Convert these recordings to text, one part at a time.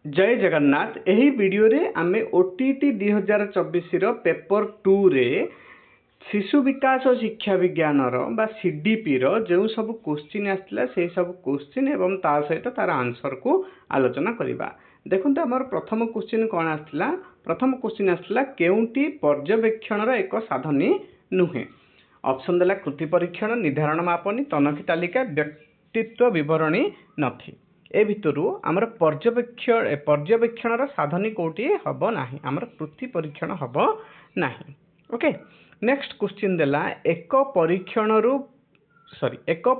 जय जगन्नाथ। यही वीडियो रे आमे ओटीटी 2024 पेपर 2 रे शिशु विकास और शिक्षा विज्ञान बा सीडीपी जो सब क्वेश्चन आसला से सब क्वेश्चन एवं ता सहित तार आंसर को आलोचना करबा। देखो आमर प्रथम क्वेश्चन कौन आसला। प्रथम क्वेश्चन आसला केउंटी पर्यवेक्षण एक साधनी नुहे। ऑप्शन देला कृति परीक्षण, निर्धारण मापनी, तनखी तालिका, व्यक्तित्व विवरणी, नथी। ए भितरु आमर पर्यवेक्षण साधनी कोटी हब नाही, आमर कृति परीक्षण हब नाही। ओके, नेक्स्ट क्वेश्चन देला एक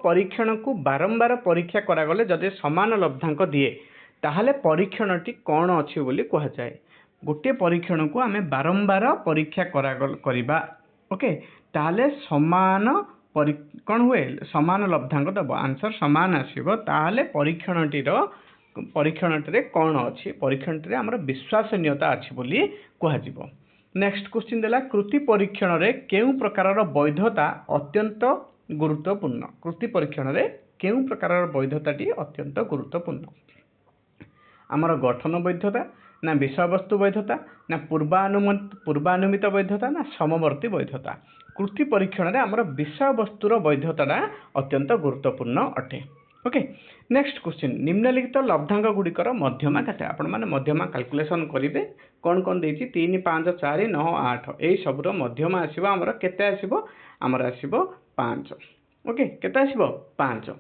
परीक्षण को बारंबार परीक्षा करागले जदि समान लब्धांक दिए ताहले परीक्षणटी कौन अच्छी बोली कह जाए। गोटे परीक्षण को आमे बारंबार परीक्षा करिबा ओके ताहले समान कौन हुए समान लब्धांक दब, आंसर समान आसीबो। ताहले परीक्षणटी कौन अच्छी, परीक्षणटी आमर विश्वसनीयता अच्छी बोली कह। नेक्स्ट क्वेश्चन देला कृति परीक्षण रे केउ प्रकार वैधता अत्यंत गुरुत्वपूर्ण। कृति परीक्षण रे केउ प्रकार वैधताटी अत्यंत गुरुत्वपूर्ण। आमर गठन वैधता ना विषय वस्तु वैधता ना पूर्वानुमित वैधता ना समवर्ती वैधता। कृति परीक्षण रे आमर विषय वस्तुर वैधता अत्यंत गुरुत्वपूर्ण अटे। ओके, नेक्स्ट क्वेश्चन निम्नलिखित लब्धांक गुड़िकर मध्यमा केते। आपण माने मध्यमा कैलकुलेशन करिवे कौन कौन देछि 3 5 4 9 8 एई सबरो मध्यमा आसीबो हमर केते आसीबो, हमर आसीबो 5। ओके, केते आसीबो 5।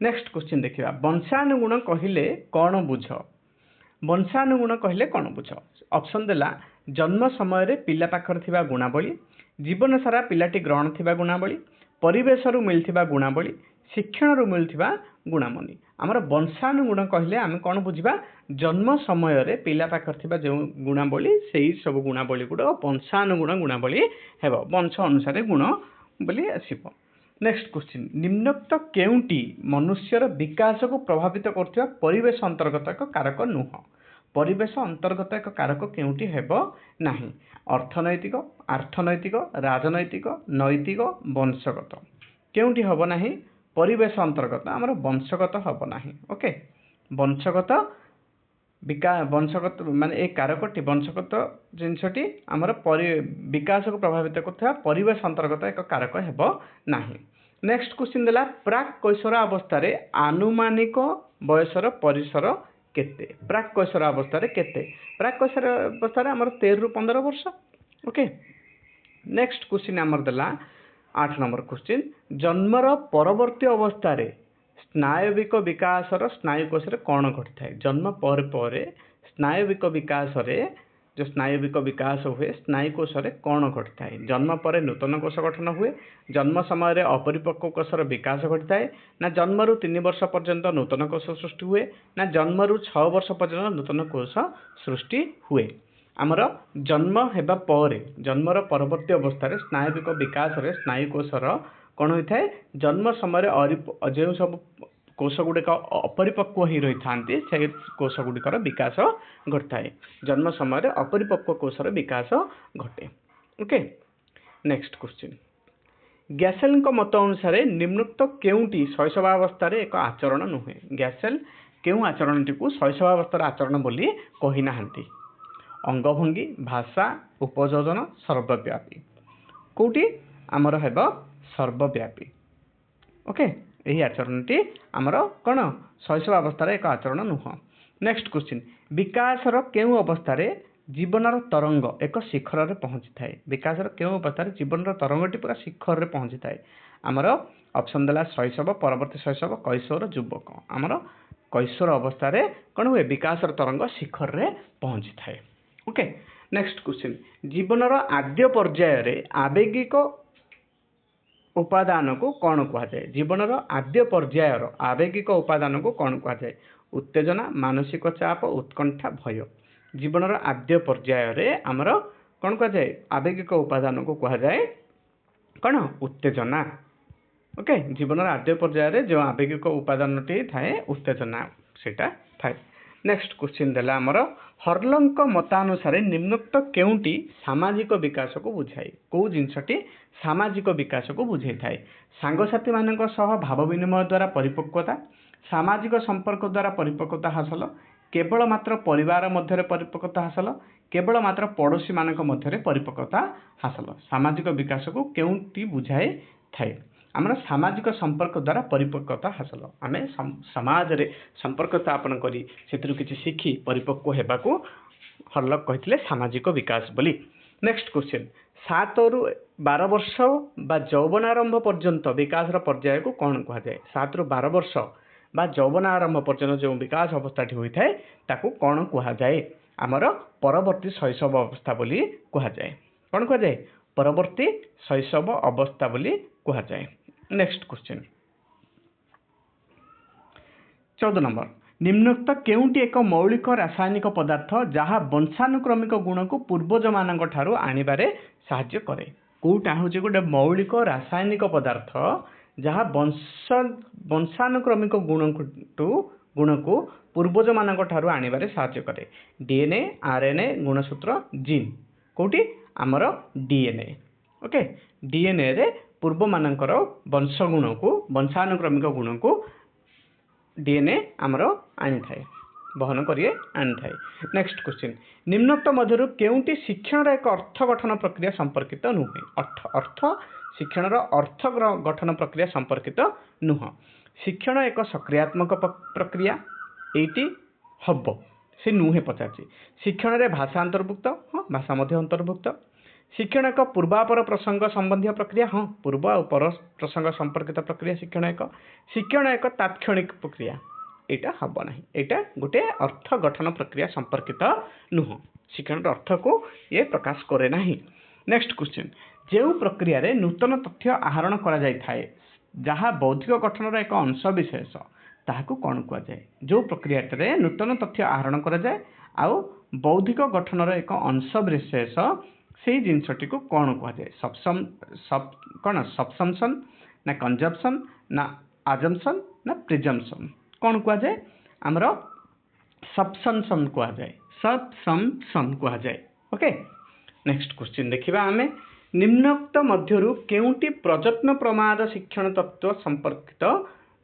नेक्स्ट क्वेश्चन देखिबा वंशानुगुण कहिले कौन बुझ। वंशानुगुण कहिले कौन बुझ। ऑप्शन देला जन्म समय रे पिला पाखर थिबा गुणावली, जीवन सारा पिलाटी ग्रहण थिबा गुणावली, परिवेश रु मिलथिबा गुणावली, शिक्षण रु मिलथिबा गुणामणि। आमर वंशानुगुण कहले आम कौन बुझा जन्म समय रे पिला पाखर थिबा जो गुणावली सेही सब गुणावली गुड़ वंशानुगुण गुणावली हेब, वंश अनुसार गुण बोली आसीबो। नेक्स्ट क्वेश्चन निम्नोक्त केउंटी मनुष्यर विकास को प्रभावित करथिबा परिवेश अंतर्गत एक कारक नुह। परिवेश अंतर्गत एक कारक केउंटी हेब नाही। अर्थनैतिक, आर्थनैतिक, राजनैतिक, नैतिक, वंशगत केउंटी हब नाही। परिवेश अंतर्गत आमर वंशगत हब नाही। ओके, वंशगत माने ए कारकटी वंशगत जिनसटी आमर विकास को प्रभावित करथिबा परिवेश अंतर्गत एक कारक हेब नाही। नेक्स्ट क्वेश्चन देला प्राक कैशोर अवस्था रे आनुमानिक बयसर परिसर केते। प्राक कैशोर अवस्था रे केते। प्राक कैशोर अवस्था रे आमर 13 रु 15 वर्ष। ओके, नेक्स्ट क्वेश्चन आमर देला 8 नंबर क्वेश्चन जन्मर परवर्ती अवस्था रे स्नायविक विकास स्नायुकोश रे कौन घटी थाए। जन्म पर स्नायविक विकास रे जो स्नायविक विकास हुए स्नायुकोश रे कौन घटी थाए। जन्म पर नूतन कोष गठन हुए, जन्म समय रे अपरिपक्व कोषर विकास घटी थाए ना जन्म रु 3 वर्ष पर्यंत नूतन कोष सृष्टि हुए ना जन्म रु 6 वर्ष पर्यंत नूतन कोष सृष्टि हुए। आमर जन्म हेबा पर जन्मर परवर्ती अवस्था रे स्नायविक विकास रे स्नायुकोशर कौन होता है जन्म समय जो सब कोष गुड़िक अपरिपक्व हो रही था से कोष गुड़िकर विकास घटता है। जन्म समय अपरिपक्व कोषर विकास घटे। ओके, नेक्स्ट क्वेश्चन गैसेल मत अनुसार निम्नोक्त केउंटी शैशवावस्था एक आचरण नुहे। गैसेल केउ आचरणटी को शैशवावस्थार आचरण बोली कही नाहांती। अंगभंगी, भाषा, उपयोजन, सर्वव्यापी कोटी आमर हेब सर्वव्यापी। ओके, यही आचरणटी आमर कौन शैशवावस्थार एक आचरण नुह। नेक्स्ट क्वेश्चन विकासर केउ अवस्था रे जीवनर तरंग एक शिखर रे पहुंची थाए। विकासर केउ अवस्था रे जीवनर तरंगटी पूरा शिखर रे पहुंची थाए। आमर ऑप्शन देला शैशव, परवर्ती शैशव, कैशोर, युवक। आमर कैशोर अवस्था रे कौन हुए विकासर तरंग शिखर रे पहुंची थाए। ओके, नेक्स्ट क्वेश्चन जीवनर आद्य पर्याय रे आवेगिक उपादान को कौन कह जाए। जीवनर आद्य पर्यायर आवेगिक उपादान को कौन कह जाए। उत्तेजना, मानसिक चाप, उत्कंठा, भय। जीवनर आद्य पर्याय रे आमर कौन कह जाए आवेगिक उपादान को कह जाए कौन उत्तेजना। ओके, जीवनर आद्य पर्याय रे जो आवेगिक उपादानटी थाए उत्तेजना सेटा थाए। नेक्स्ट क्वेश्चन देला आमर हर्लंक मतानुसार निम्नोक्त केउंटी सामाजिक विकास को बुझाए। कौ जिनसटी सामाजिक विकास को बुझाई थाए। सांगसाथी मानक सह भाव विनिमय द्वारा परिपक्वता, सामाजिक संपर्क द्वारा परिपक्वता हासिल, केवल मात्र परिवार मध्य परिपक्वता हासिल केवल मात्र पड़ोशी मान मध्य परिपक्वता हासिल सामाजिक विकास को केउंटी बुझाए थाए आमर सामाजिक संपर्क द्वारा परिपक्वता हासिल आम समाज रे संपर्क स्थापन करी से किसी शिखी परिपक्व होगा हरलक कहते सामाजिक विकास बोली। नेक्स्ट क्वेश्चन 7 रु 12 वर्ष बा यौवनारंभ पर्यंत विकास पर्याय को कौन कहुए 7 रु 12 वर्ष बा यौवनारंभ पर्यंत जो विकास अवस्था होता है ताकू कौन कहुए आमर परवर्ती शैशव अवस्था बोली कहुए कौन कहुए परवर्ती शैशव अवस्था बोली कहुए। नेक्स्ट क्वेश्चन 14 नंबर निम्नोक्त केउंटी एक मौलिक रासायनिक पदार्थ जहाँ वंशानुक्रमिक गुण को पूर्वज मान ठारू आनिबारे साहाय्य करे कोटा हूँ गोटे मौलिक रासायनिक पदार्थ जहाँ वंशानुक्रमिक गुण को पूर्वज मान ठारू आनिबारे साहाय्य करे डीएनए आरएनए गुणसूत्र जीन कोटी आमर डीएनए ओके डीएनए रे पूर्व मानकर वंशगुण को वंशानुक्रमिक गुण को डीएनए आमर आनी थाए बहन करिए आनी थाए। नेक्स्ट क्वेश्चन निम्नोक्त मध्यरु केउंटी शिक्षण एक अर्थ गठन प्रक्रिया संपर्कित नुहे अर्थ शिक्षण अर्थ गठन प्रक्रिया संपर्कित नुह शिक्षण एक सक्रियात्मक प्रक्रिया एटी हब से नुहे पचार शिक्षण रे भाषा अंतर्भुक्त हाँ भाषा मध्य अंतर्भुक्त शिक्षण एक पूर्वापर प्रसंग संबंधी प्रक्रिया हाँ पूर्व और पर प्रसंग संपर्कित प्रक्रिया शिक्षण एक तात्क्षणिक प्रक्रिया यहाँ हम ना यहाँ गोटे अर्थ गठन प्रक्रिया संपर्कित नुह शिक्षण अर्थ को ये प्रकाश करे ना। नेक्स्ट क्वेश्चन जो प्रक्रिया रे नूतन तथ्य आहरण करा जाय थाए जहाँ बौद्धिक गठन एक अंश विशेष ताहाकू कौन कहुए जो प्रक्रिया रे नूतन तथ्य आहरण करा जाय आउ बौद्धिक गठन एक अंश विशेष से जिनसटी को कौन कहुए कौन सबसम्पशन ना कंजप्शन ना आजम्पशन ना प्रिजम्पशन कौन कहुए आमर सबसम्पशन कहुए ओके। नेक्स्ट क्वेश्चन देखिबा आमे निम्नोक्त मध्यरु केउंटी प्रयत्न प्रमाद शिक्षण तत्व संपर्कित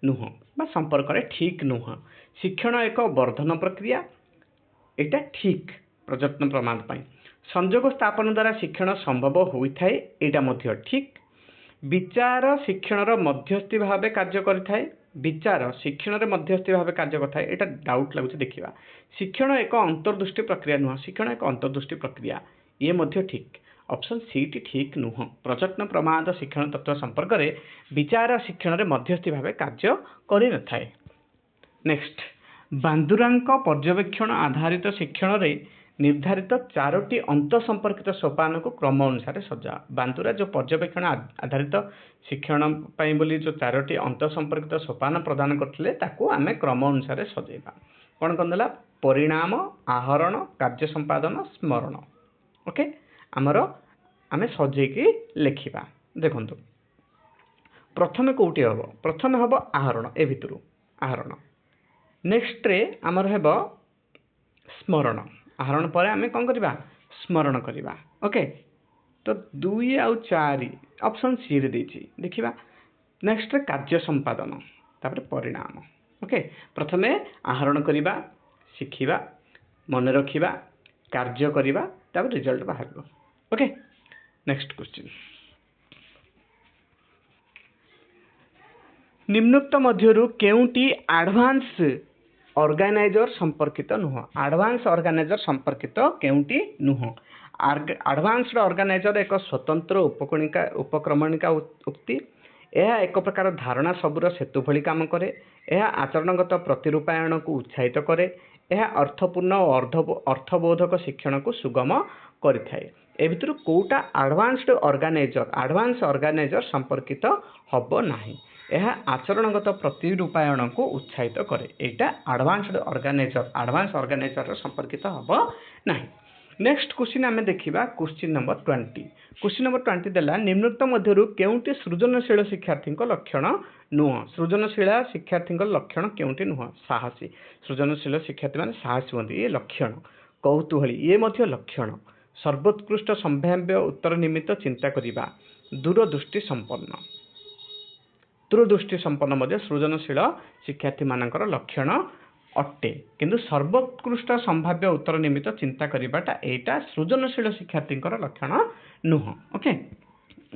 नुह बा संपर्क रे ठीक नुह शिक्षण एक वर्धन प्रक्रिया एटा ठीक प्रयत्न प्रमाद पाई संयोग स्थापन द्वारा शिक्षण संभव होइथाए एटा मध्य ठीक विचार शिक्षण मध्यस्थी भाव कार्य करिथाए विचार शिक्षण मध्यस्थी भाव कार्य करता है यहाँ डाउट लगुच देखा शिक्षण एक अंतर्दृष्टि प्रक्रिया नुह शिक्षण एक अंतर्दृष्टि प्रक्रिया ये मध्य ठीक ऑप्शन सी टी ठीक नुह प्रयत्न प्रमाद शिक्षण तत्व संपर्क में विचार शिक्षण मध्यस्थी भाव कार्य करि न थाए। नेक्स्ट बांदुरांक पर्यवेक्षण आधारित शिक्षण रे निर्धारित 4टी अंत संपर्कित सोपान को क्रम अनुसार सजा बांदुरा जो पर्यवेक्षण आधारित शिक्षण पाई बोली जो 4टी अंत संपर्कित सोपान प्रदान करथिले ताको आमे क्रम अनुसार सजेबा कौन करदेला परिणाम आहरण कार्य संपादन स्मरण ओके आमर आमे सजेकी लेखिबा देखंतु प्रथमे कोउटी हबो प्रथमे हबो आहरण ए भितरु आहरण नेक्स्ट रे आमर हेबो स्मरण आहरण पर आम कौन करवा स्मरण करवा ओके तो 2 आउ 4 ऑप्शन सी रे देछि देखिबा नेक्स्ट रे कार्य संपादन तापर परिणाम ओके प्रथमे आहरण करवा शिखिबा मन रखिबा कार्य करवा तापर रिजल्ट बाहर ओके। नेक्स्ट क्वेश्चन निम्नोक्त मध्यरु केउंटी एडवांस ऑर्गेनाइजर संपर्कित नुह एडवांस ऑर्गेनाइजर संपर्कित केउंटी नुह एडवांस्ड ऑर्गेनाइजर एक स्वतंत्र उपक्रमणिका उक्ति यह एक प्रकार धारणा सबूर सेतु भली काम करे यह आचरणगत प्रतिरूपायन को उत्साहित करे यह अर्थपूर्ण और अर्थबोधक शिक्षण को सुगम करिथाए ए भितर कोटा एडवांस ऑर्गेनाइजर संपर्कित हब नाही यह आचरणगत प्रतिरूपायन को उत्साहित करे यहाँ एडवांस ऑर्गेनाइजर संपर्कित हब नाही। नेक्स्ट क्वेश्चन आम देखा क्वेश्चन नंबर 20 क्वेश्चन नंबर 20 देला निम्नोक्त मध्यरु केउंटी सृजनशील शिक्षार्थी लक्षण नुह सृजनशील शिक्षार्थी लक्षण केउंटी नुह साहसी सृजनशील शिक्षार्थी माने साहसी होती ये लक्षण कौतूहली ये मध्य लक्षण सर्वोत्कृष्ट संभाव्य उत्तर निमित्त चिंता करिबा दूरदृष्टि संपन्न मध्य सृजनशील शिक्षार्थी मानकर लक्षण अटे किंतु सर्वोत्कृष्ट संभाव्य उत्तर निमित्त चिंता करवाटा एटा सृजनशील शिक्षार्थी लक्षण नुह। ओके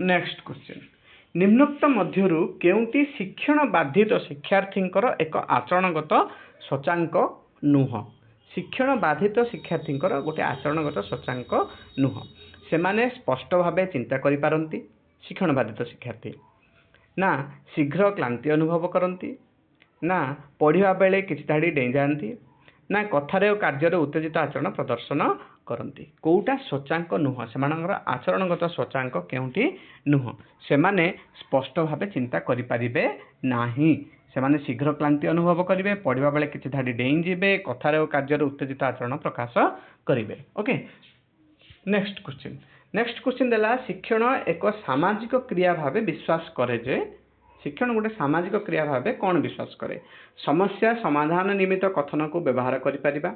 नेक्स्ट क्वेश्चन निम्नोक्त मध्यरु केउंटी शिक्षण बाधित शिक्षार्थी एक आचरणगत सूचांक नुह। शिक्षण बाधित शिक्षार्थी गोटे आचरणगत सूचांक नुह। से माने स्पष्ट भाव चिंता करि पारंती शिक्षण बाधित शिक्षार्थी ना शीघ्र क्लांति अनुभव करती ना पढ़ा बेले किसी धाड़ी डेई जाती ना कथार और कार्य उत्तेजित आचरण प्रदर्शन करती कौटा सूचांक नुह से आचरणगत सूचांक केउंटी नुह। से माने स्पष्ट भाव चिंता करें ना से शीघ्र क्लांति अनुभव करेंगे पढ़ा बेले किसी धाड़ी डेई जीवे कथार और कार्य उत्तेजित आचरण प्रकाश करेंगे। ओके नेक्स्ट क्वेश्चन देला शिक्षण एक सामाजिक क्रिया भाव विश्वास करे जे शिक्षण गोटे सामाजिक क्रिया भाव कौन विश्वास करे समस्या समाधान निमित्त कथन को व्यवहार करिपरिबा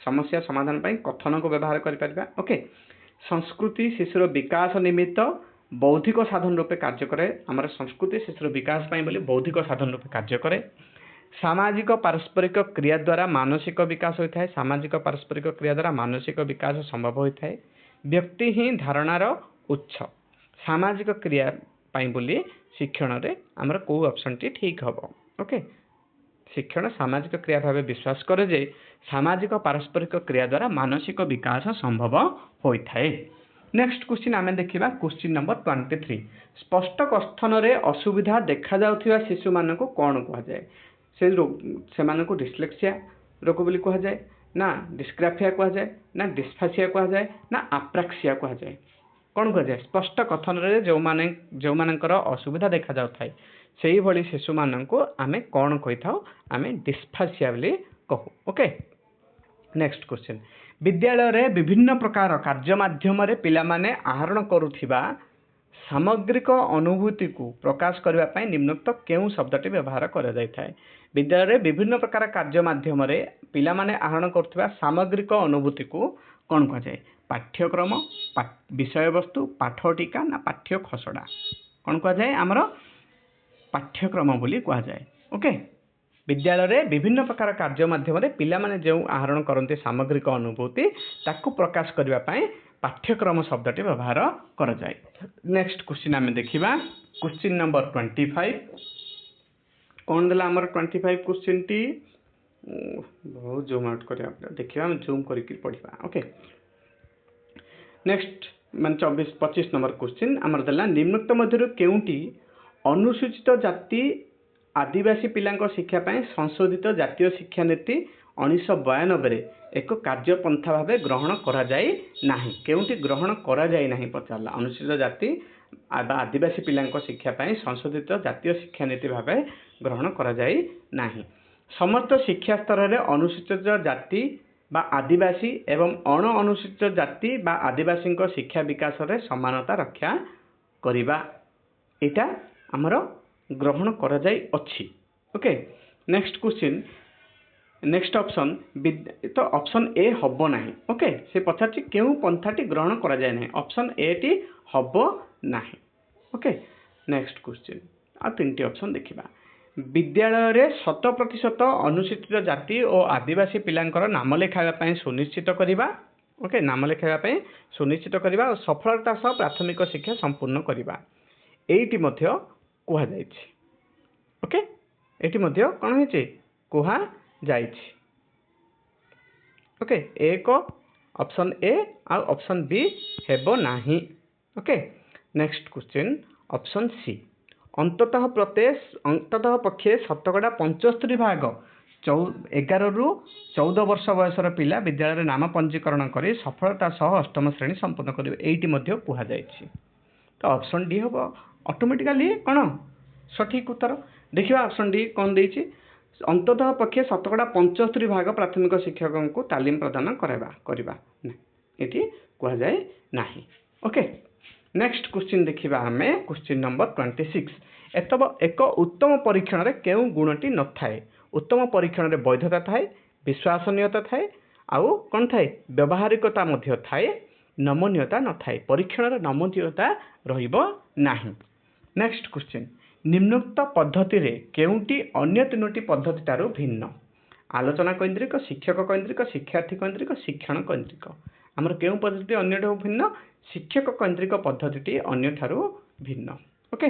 समस्या समाधान पर कथन को व्यवहार करिपरिबा। ओके संस्कृति शिशुर विकास निमित्त बौद्धिक साधन रूपे कार्य करे आमर संस्कृति शिशुर विकास पाई बोली बौद्धिक साधन रूपे कार्य करे। सामाजिक पारस्परिक क्रिया द्वारा मानसिक विकास होता है सामाजिक पारस्परिक क्रिया द्वारा मानसिक विकास संभव होता है। व्यक्ति ही धारणार उच्च सामाजिक क्रिया पाई बोली शिक्षण रे आमर को ऑप्शन टी ठीक हबो। ओके शिक्षण सामाजिक क्रिया भाव विश्वास करे जे सामाजिक पारस्परिक क्रिया द्वारा मानसिक विकास संभव होता है। नेक्स्ट क्वेश्चन आमे देखिबा क्वेश्चन नंबर 23 स्पष्ट कथन रे असुविधा देखा जाउथिबा शिशु मानको कोन कहा जाय से मानको डिस्लेक्सिया रोग बोली कहा जाय ना डिस्ग्राफिया कहा जाए ना डिस्फासिया कहा जाए ना आप्राक्सिया कहा जाए कौन कहा जाए स्पष्ट कथन रे जो मानकर असुविधा देखा जाउथाय सेही भली शिशु माननको आमे कौन कहि थाउ आमे डिस्फासिया बोली कहू। ओके नेक्स्ट क्वेश्चन विद्यालय रे विभिन्न प्रकार कार्य माध्यम रे पिला माने आहरण करुथिबा सामग्रिक अनुभूति को प्रकाश करबा पई निम्नोक्त केउ शब्दटी व्यवहार करा जाय थाए विद्यालय रे विभिन्न प्रकार कार्य माध्यम रे पिला माने आहरण करथिबा सामग्रिक अनुभूति को कौन कहा जाए पाठ्यक्रम विषय वस्तु पाठ टीका ना पाठ्य खसड़ा कौन कहा जाए आमर पाठ्यक्रम बोली कहा जाए। ओके विद्यालय रे विभिन्न प्रकार कार्य माध्यम रे पिला माने जो आहरण करते सामग्रिक अनुभूति ताकू प्रकाश करबा पई पाठ्यक्रम शब्दटी व्यवहार करा जाए। नेक्स्ट क्वेश्चन आमे देखिबा क्वेश्चन नंबर 25 कौन देला आमर 25 क्वेश्चन टी बहुत जूम आउट करिया देखिबा हम जूम करके पढ़िबा। ओके नेक्स्ट मान 25 नंबर क्वेश्चन आमर देला निम्नोक्त मध्यरु केउंटी अनुसूचित जाति आदिवासी पिलांको शिक्षा पाए संशोधित जातीय शिक्षा नीति 1992 रे एक कार्यपंथा भाव ग्रहण करा जाय नाही केउंटी ग्रहण करा जाय नाही पचारला अनुसूचित जाति आदिवासी पिलांको शिक्षा पाए संशोधित जातीय शिक्षा नीति भाव ग्रहण करा जाय नाही। समस्त शिक्षा स्तर रे अनुसूचित जाति बा आदिवासी एवं अण अनुसूचित जाति बा आदिवासी शिक्षा विकास रे समानता रक्षा करिबा एटा हमर ग्रहण करा जाय अछि। Okay next question next option तो ऑप्शन ए हबो नाही। ओके से पछाची केउ पंथाटी ग्रहण करा जाय नाही ऑप्शन ए टी हबो नाही। ओके नेक्स्ट क्वेश्चन आ तीनटी ऑप्शन देखिबा विद्यालय रे 100% अनुसूचित जाति और आदिवासी पिलांकर नाम लेखाइबा पई सुनिश्चित करिबा। ओके नाम लेखाइबा पई सुनिश्चित करिबा और सफलता सह प्राथमिक शिक्षा संपूर्ण करिबा एटी मध्य कुहा जायछि। ओके एटी मध्य कोन होइछि कुहा जायछि। ओके एक ऑप्शन ए और ऑप्शन बी हेबो नाही। Okay next question option C अंततः पक्षे 75% 11 रु 14 वर्ष बयसर पिला विद्यालय नाम पंजीकरण करी सफलता सह अष्टम श्रेणी संपूर्ण करिवे एटी मध्य कुहा जायछि। तो ऑप्शन डी हम ऑटोमेटिकली कौन सठिक उत्तर देखिए ऑप्शन डी कौन देछि अंततः पक्षे 75% प्राथमिक शिक्षकों को तालीम प्रदान करवा ये कह जाए नाही। ओके नेक्स्ट क्वेश्चन देखिबा हमें क्वेश्चन नंबर 26 एक उत्तम परीक्षण रे केउ गुणटी न थाए उत्तम परीक्षण रे वैधता थाए विश्वसनीयता थाए आउ कौन थाए व्यवहारिकता मध्य थाए नमनीयता न थाए परीक्षण रे नमनीयता रहिबो नाही। नेक्स्ट क्वेश्चन निम्नोक्त पद्धति रे केउटी अन्य तीनोटी पद्धति तारु भिन्न आलोचना कैंद्रिक, शिक्षक कैंद्रिक, शिक्षार्थी कैंद्रिक, शिक्षण कैंद्रिक। आमर केउं पद्धति अन्यठू भिन्न? शिक्षक कैंद्रिक पद्धति अन्यठारु भिन्न। ओके,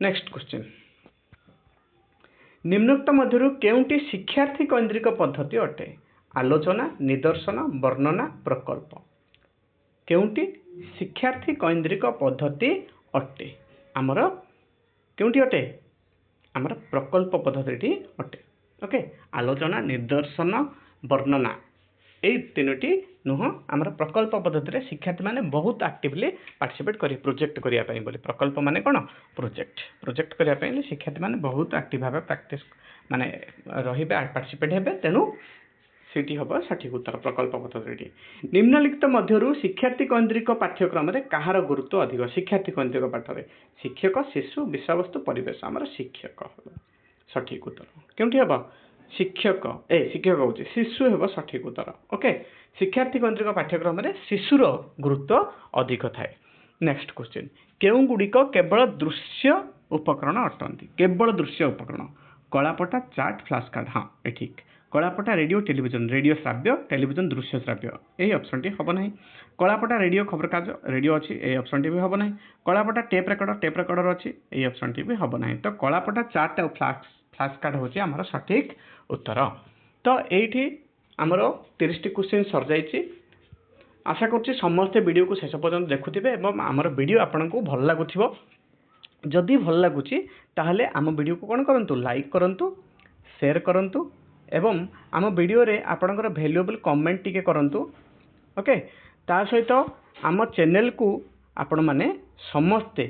नेक्स्ट क्वेश्चन, निम्नोक्त मध्यरु केउंटी शिक्षार्थी कैंद्रिक पद्धति अटे? आलोचना, निदर्शन, वर्णना, प्रकल्प। केउंटी शिक्षार्थी कैंद्रिक पद्धति अटे? आमर केउंटी अटे? आमर प्रकल्प पद्धति अटे। ओके, आलोचना, निदर्शन, वर्णना ए तीनोटी नुह आमर प्रकल्प पद्धति रे शिक्षार्थी माने बहुत एक्टिवली पार्टिसिपेट करी प्रोजेक्ट करिया पई बोली। प्रकल्प माने कोन? प्रोजेक्ट करिया पई शिक्षार्थी माने बहुत एक्टिव भाबे प्रैक्टिस माने रहिबे पार्टिसिपेट हेबे, तेनु सेठी हबो सठिक उत्तर प्रकल्प पद्धति। निम्नलिखित मध्यरु शिक्षार्थी केंद्रिक पाठ्यक्रम रे काहार गुरुत्व अधिक? शिक्षार्थी केंद्रिक पाठ रे शिक्षक, शिशु, विषयवस्तु, परिवेश। आमर शिक्षक हबो सठिक उत्तर। केउंठी हबो? शिक्षक होची शिशु हेबो सठिक उत्तर। ओके, शिक्षार्थी केंद्रिक पाठ्यक्रम रे शिशुर गुरुत्व अधिक थाए। नेक्स्ट क्वेश्चन, केउं गुडिक केवल दृश्य उपकरण अटंती? केवल दृश्य उपकरण कलापटा, चार्ट, फ्लैश कार्ड। हाँ, ए ठीक। कलापटा रेडियो टेलीविजन, रेडियो श्राव्य, टेलीविजन दृश्य श्राव्य। यही ऑप्शन टी हम ना। कलापटा रेडियो खबर कागज, रेडियो अच्छी, यही ऑप्शन टी भी हम ना। कलापटा टेप रेकर्डर अच्छी, यही ऑप्शन टी भी हम ना। तो कलापटा, चार्ट और फ्लैश कार्ड होची आमर सठिक उत्तर। तो एठी आमर 30 टी क्वेश्चन सर जाइछि। आशा करछि समस्ते वीडियो को शेष पर्यंत देखुथिबे एवं आमर वीडियो आपनको भल लागुथिबो। जदि भल लागुछि ताहले आम वीडियो को कोन करंतु? लाइक करंतु, शेयर करंतु एवं आम वीडियो रे आपणकर वैल्यूएबल कमेंट टिके करंतु। ओके, ता सहित आम चैनल को आपण माने समस्ते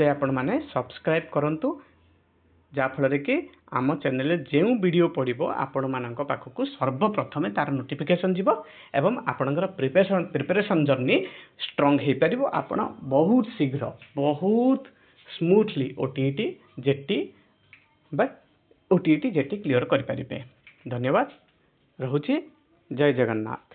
आपण माने सब्सक्राइब करंतु, जा फल कि आम चैनल जो वीडियो पड़ो आपण मान पाखक सर्वप्रथमे तार नोटिफिकेशन जीव एवं आपणकर प्रिपरेशन जर्नी स्ट्रंग हो पार। आपण बहुत शीघ्र बहुत स्मूथली ओटीईटी जेटी क्लियर करें। धन्यवाद, रहुछि। जय जगन्नाथ।